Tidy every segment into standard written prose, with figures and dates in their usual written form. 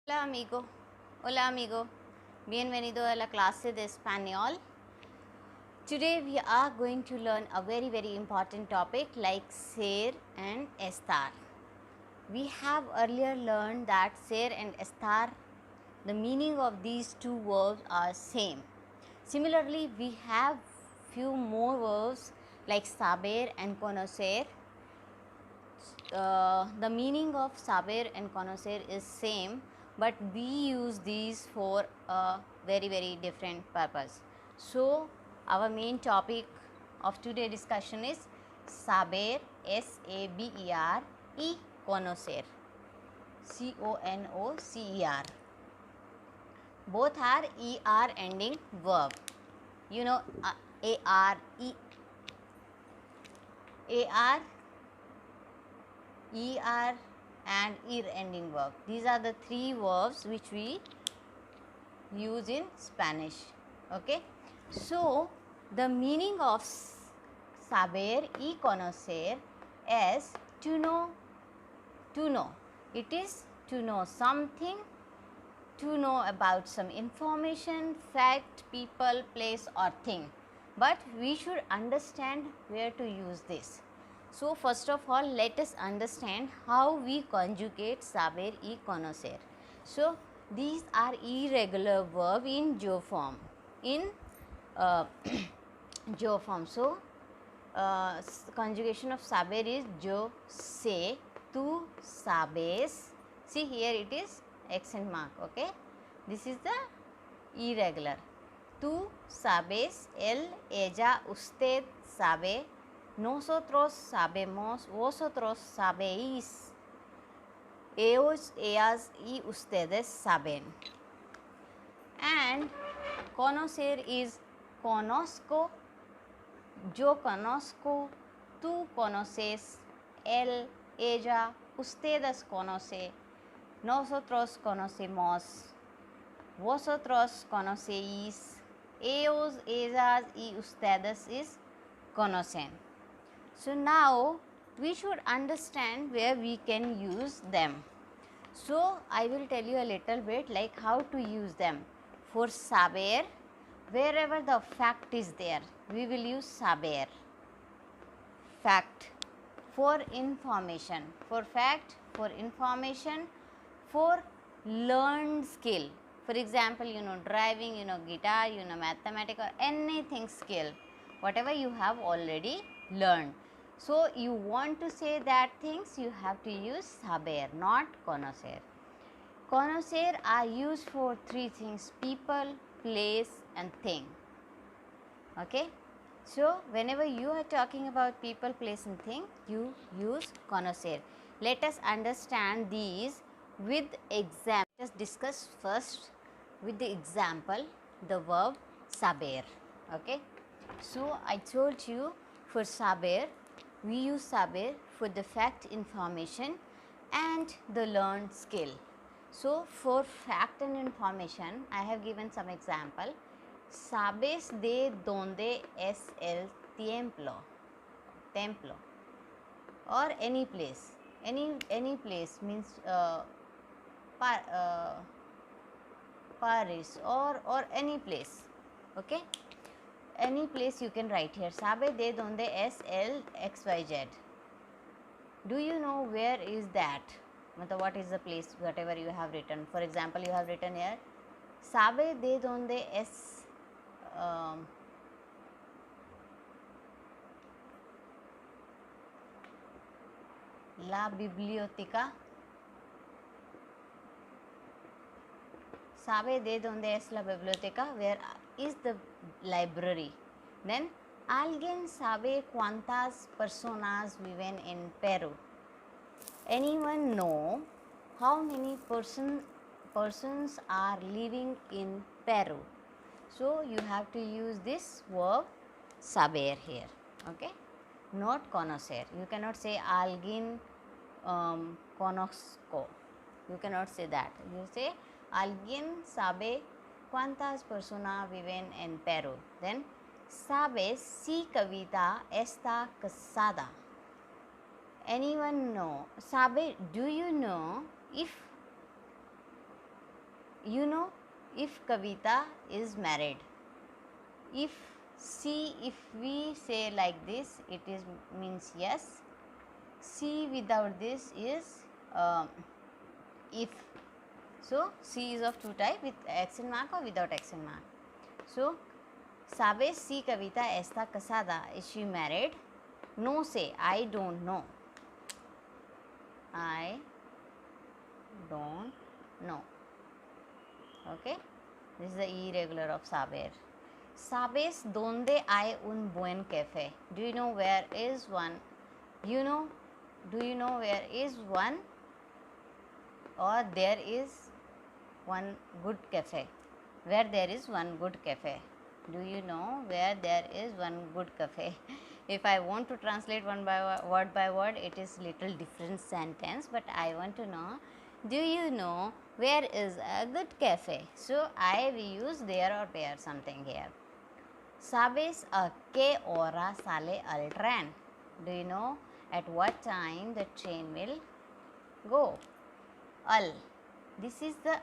Hola amigo, hola amigo, bienvenido a la clase de español. Today we are going to learn a very important topic like ser and estar. We have earlier learned that ser and estar, the meaning of these two verbs are same. Similarly, we have few more verbs like saber and conocer. The meaning of saber and conocer is same, but we use these for a very different purpose. So our main topic of today discussion is saber, saber, y conocer, conocer. Both are er ending verb. You know, ar, ar, er and ir ending verb. These are the three verbs which we use in Spanish. Okay. So the meaning of saber y conocer is to know. To know. It is to know something, to know about some information, fact, people, place or thing. But we should understand where to use this. So first of all, let us understand how we conjugate saber y conocer. So these are irregular verb in jo form. In jo form. So conjugation of saber is yo sé, tú sabes. See here it is accent mark. Okay, this is the irregular. Tú sabes, él, ella, usted sabe, nosotros sabemos, vosotros sabéis, ellos, ellas y ustedes saben. And conocer is conozco, yo conozco, tú conoces, él, ella, ustedes conocen, nosotros conocemos, vosotros conocéis, ellos, ellas y ustedes is conocen. So now we should understand where we can use them. So I will tell you a little bit like how to use them. For saber, wherever the fact is there, we will use saber. Fact. For information, for fact, for information, for learned skill. For example, you know driving, you know guitar, you know mathematics or anything skill, whatever you have already learned. So you want to say that things, you have to use saber, not conocer. Conocer are used for three things: people, place and thing. Okay. So whenever you are talking about people, place and thing, you use conocer. Let us understand these with example. Let us discuss first with the example the verb saber. Okay. So I told you for saber, we use saber for the fact, information and the learned skill. So for fact and information, I have given some example. ¿Sabes de dónde es el templo? Or any place. Any place means Paris or any place. Okay. Any place you can write here. ¿Sabe de dónde es el XYZ? Do you know where is that? What is the place, whatever you have written. For example, you have written here, ¿sabe de dónde es la biblioteca? ¿Sabe de dónde es la biblioteca? Where is the library? Then, ¿alguien sabe cuántas personas viven en Perú? Anyone know how many persons are living in Peru? So you have to use this verb saber here. Okay, not conocer. You cannot say alguien conozco. You cannot say that. You say alguien sabe cuántas personas viven en Perú. Then, ¿sabes si Kavita está casada? Anyone know? Sabe, do you know if you know, if Kavita is married, if we say like this, it is means yes. C without this is if. So C is of two type, with accent mark or without accent mark. So ¿Sabes si Kavita está casada? Is she married? No say I don't know. I don't know. Okay, this is the irregular of saber. ¿Sabes dónde hay un buen café? Do you know where is one? You know, do you know where is one, or there is one good cafe? Where there is one good cafe? Do you know where there is one good cafe? If I want to translate one by word, it is little different sentence, but I want to know, do you know where is a good cafe? So I will use there or where something here. ¿Sabes a qué hora sale el tren? Do you know at what time the train will go? Al. This is the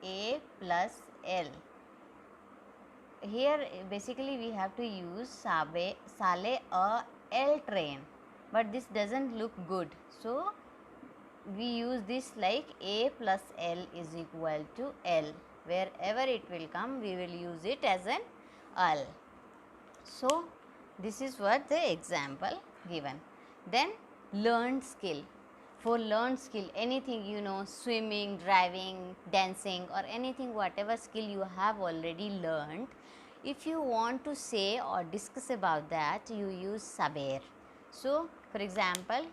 A plus L. Here basically we have to use sale a L train, but this doesn't look good. So we use this like A plus L is equal to L. Wherever it will come, we will use it as an L. So this is what the example given. Then learned skill. For learned skill, anything, you know, swimming, driving, dancing, or anything, whatever skill you have already learned, if you want to say or discuss about that, you use saber. So for example,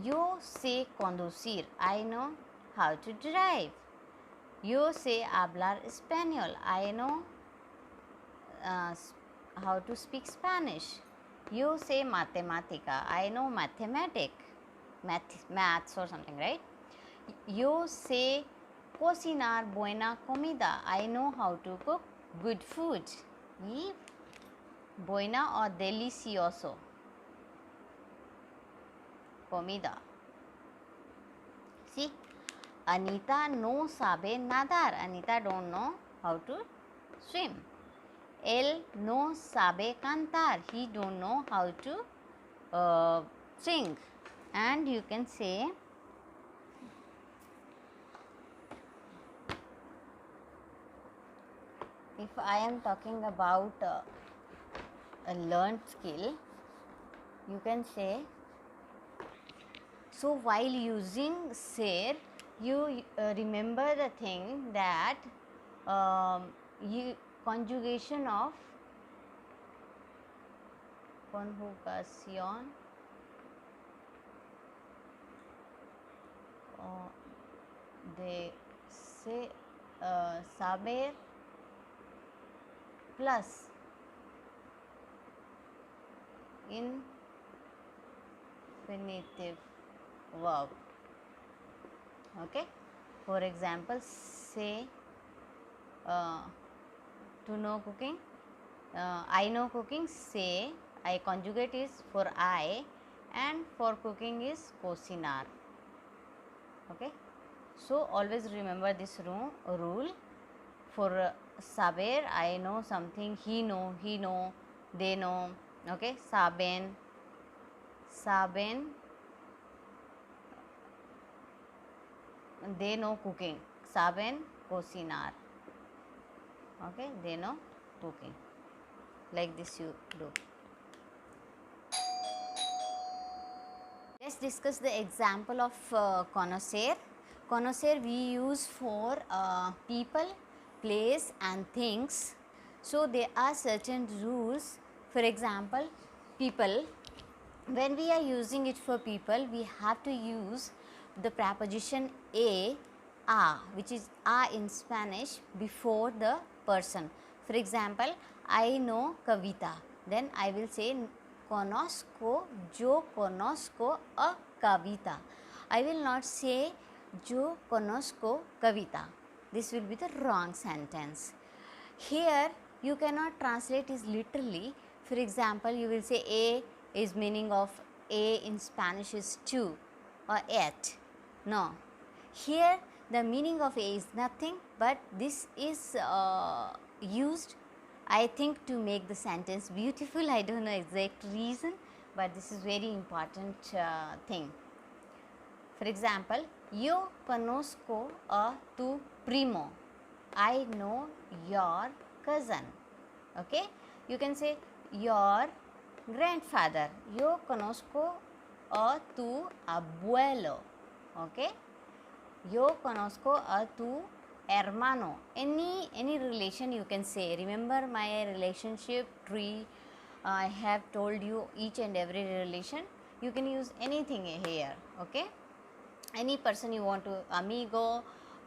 yo sé conducir, I know how to drive. Yo sé hablar español, I know how to speak Spanish. Yo sé matemática, I know maths or something, right? Yo sé cocinar buena comida, I know how to cook good food. Y buena or delicioso comida. See, Anita no sabe nadar, Anita don't know how to swim. Él no sabe cantar, he don't know how to sing. And you can say, if I am talking about a learned skill, you can say, so while using ser, you remember the thing that conjugation of conjugación de saber plus infinitive verb. Okay, for example, say to know cooking, I know cooking, say I conjugate is for I, and for cooking is cocinar. Okay, so always remember this rule. For saber, I know something, he know, they know. Okay, saben, they know cooking. Saben cocinar. Okay, they know cooking. Like this you do. Let's discuss the example of conocer. Conocer we use for people, place and things. So there are certain rules. For example, people, when we are using it for people, we have to use the preposition a, which is in Spanish, before the person. For example, I know Kavita, then I will say conozco, yo conozco a Kavita. I will not say yo conozco Kavita. This will be the wrong sentence. Here you cannot translate it literally. For example, you will say a is meaning of a in Spanish is two or et. No. Here the meaning of A is nothing, but this is used, I think, to make the sentence beautiful. I don't know exact reason, but this is very important thing. For example, yo conozco a tu primo. I know your cousin. Okay, you can say your grandfather. Yo conozco a tu abuelo. Okay, yo conozco a tu hermano. Any relation you can say. Remember my relationship tree, I have told you each and every relation. You can use anything here. Okay, any person you want to, amigo,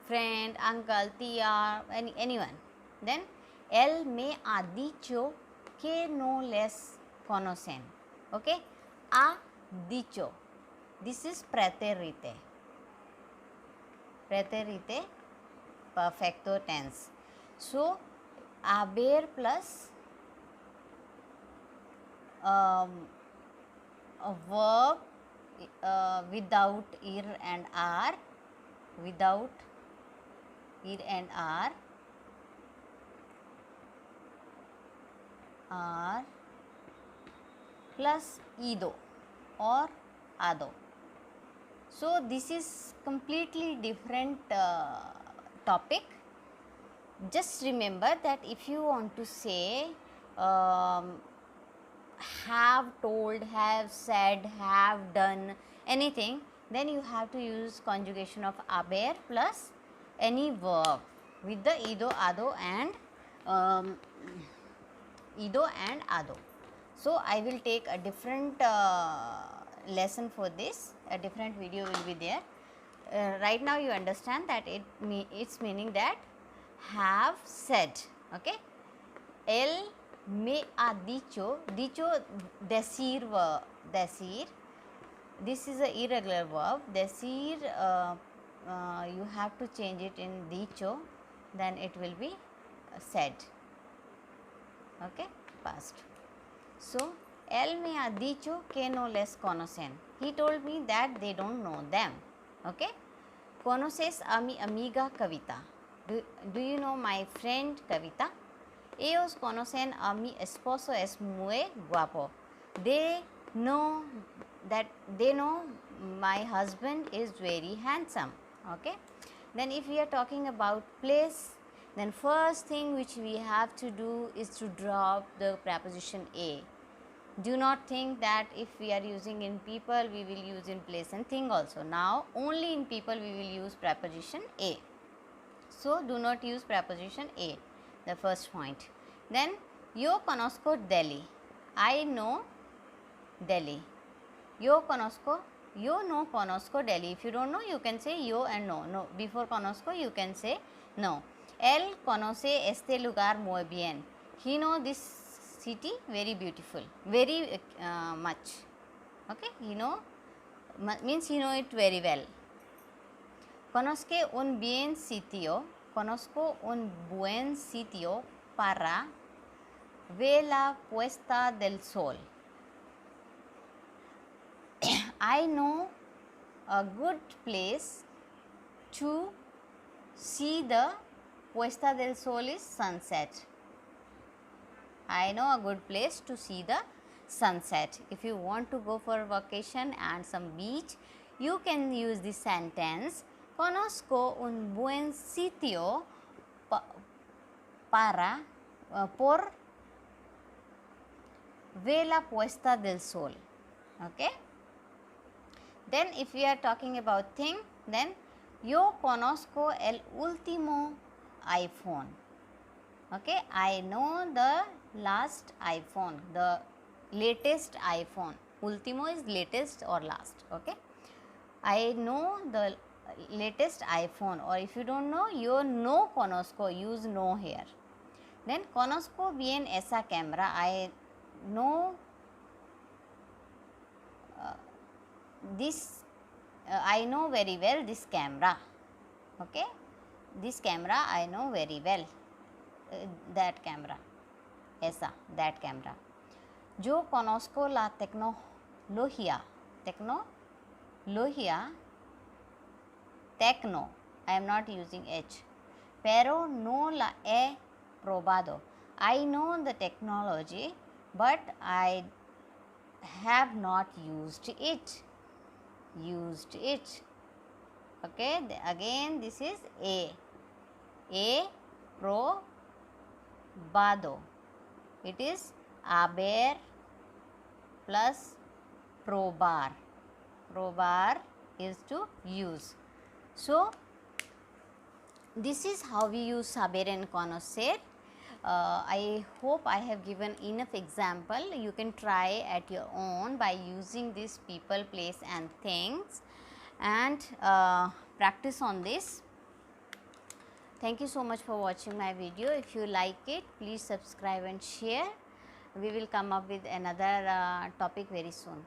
friend, uncle, tia, anyone. Then él me ha dicho que no les conocen. Okay, ha dicho, this is preterite, perfecto tense. So haber plus a verb without ir and r, plus ido or ado. So this is completely different topic. Just remember that if you want to say have told, have said, have done, anything, then you have to use conjugation of haber plus any verb with the ido, ado and ado. So I will take a different lesson for this, a different video will be there. Right now you understand that it's meaning that have said. Okay, él me ha dicho, decir, this is a irregular verb. Decir, you have to change it in dicho, then it will be said. Okay, past. So él me ha dicho que no les conocen. He told me that they don't know them. Okay, conoces a mi amiga Kavita. Do you know my friend Kavita? Ellos conocen a mi esposo, es muy guapo. They know my husband is very handsome. Okay, then if we are talking about place, then first thing which we have to do is to drop the preposition a. Do not think that if we are using in people, we will use in place and thing also. Now only in people we will use preposition a. So do not use preposition a, the first point. Then yo conozco Delhi. I know Delhi. Yo no conozco Delhi. If you don't know, you can say yo and no. No, before conozco you can say no. Él conoce este lugar muy bien. He know this city very beautiful, very much. Okay, he know means he know it very well. Conozco un buen sitio para ver la puesta del sol. I know a good place to see the puesta del sol is sunset. I know a good place to see the sunset. If you want to go for vacation and some beach, you can use this sentence. Conozco un buen sitio por ver la puesta del sol. Okay. Then if we are talking about thing, then yo conozco el último iPhone. Okay, I know the last iPhone, the latest iPhone. Último is latest or last. Okay, I know the latest iPhone, or if you don't know, yo no conozco, use no here. Then conozco bien esa cámara. I know I know very well this camera. Okay, this camera I know very well. That camera, esa, that camera. Yo conozco la tecnología, techno, I am not using H. Pero no la he probado. I know the technology, but I have not used it. Used it. Okay, again this is A. A probado. It is haber plus probar. Probar is to use. So, this is how we use saber and conocer. I hope I have given enough example. You can try at your own by using this people, place and things, and practice on this. Thank you so much for watching my video. If you like it, please subscribe and share. We will come up with another topic very soon.